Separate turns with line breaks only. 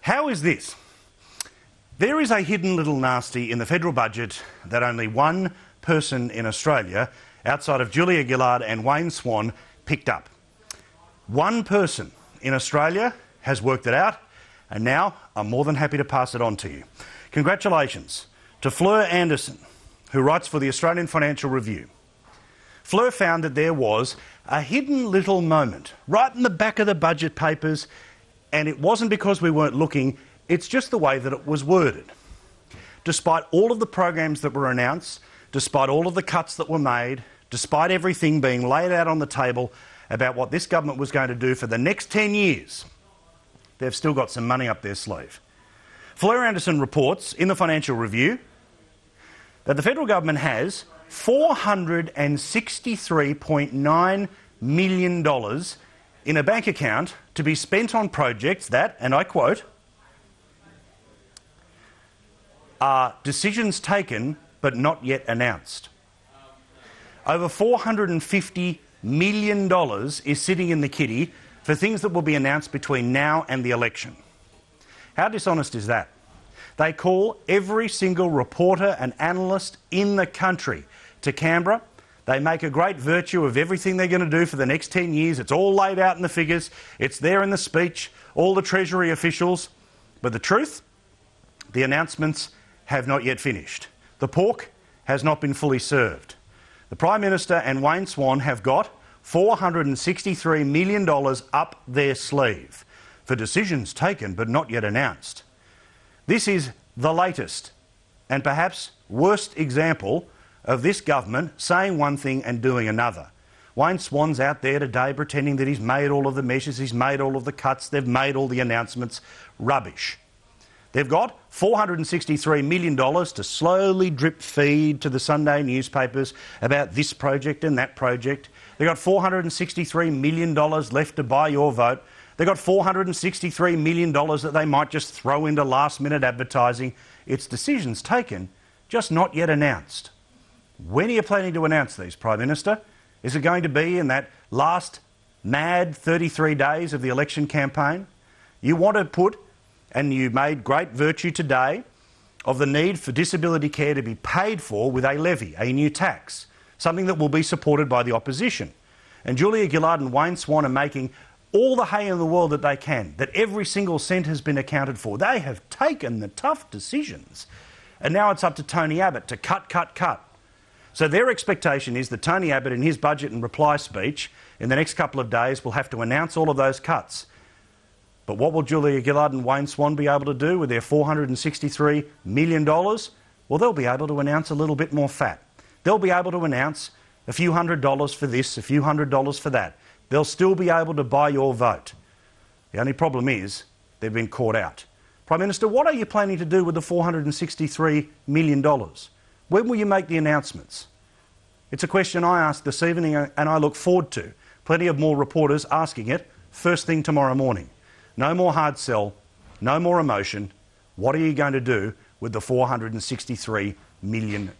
How is this? There is a hidden little nasty in the federal budget that only one person in Australia, outside of Julia Gillard and Wayne Swan, picked up. One person in Australia has worked it out, and now I'm more than happy to pass it on to you. Congratulations to Fleur Anderson, who writes for the Australian Financial Review. Fleur found that there was a hidden little moment right in the back of the budget papers, and it wasn't because we weren't looking, it's just the way that it was worded. Despite all of the programs that were announced, despite all of the cuts that were made, despite everything being laid out on the table about what this government was going to do for the next 10 years, they've still got some money up their sleeve. Fleur Anderson reports in the Financial Review that the federal government has $463.9 million in a bank account to be spent on projects that, and I quote, are decisions taken but not yet announced. Over $450 million is sitting in the kitty for things that will be announced between now and the election. How dishonest is that? They call every single reporter and analyst in the country to Canberra. They make a great virtue of everything they're going to do for the next 10 years. It's all laid out in the figures. It's there in the speech, all the Treasury officials. But the truth, the announcements have not yet finished. The pork has not been fully served. The Prime Minister and Wayne Swan have got $463 million up their sleeve for decisions taken but not yet announced. This is the latest and perhaps worst example of this government saying one thing and doing another. Wayne Swan's out there today pretending that he's made all of the measures, he's made all of the cuts, they've made all the announcements. Rubbish. They've got $463 million to slowly drip feed to the Sunday newspapers about this project and that project. They've got $463 million left to buy your vote. They've got $463 million that they might just throw into last-minute advertising. It's decisions taken, just not yet announced. When are you planning to announce these, Prime Minister? Is it going to be in that last mad 33 days of the election campaign? You want to put, and you made great virtue today, of the need for disability care to be paid for with a levy, a new tax, something that will be supported by the opposition. And Julia Gillard and Wayne Swan are making all the hay in the world that they can, that every single cent has been accounted for. They have taken the tough decisions. And now it's up to Tony Abbott to cut. So their expectation is that Tony Abbott, in his budget and reply speech in the next couple of days, will have to announce all of those cuts. But what will Julia Gillard and Wayne Swan be able to do with their $463 million? Well, they'll be able to announce a little bit more fat. They'll be able to announce a few $100s for this, a few $100s for that. They'll still be able to buy your vote. The only problem is they've been caught out. Prime Minister, what are you planning to do with the $463 million? When will you make the announcements? It's a question I asked this evening and I look forward to plenty of more reporters asking it first thing tomorrow morning. No more hard sell, no more emotion. What are you going to do with the $463 million?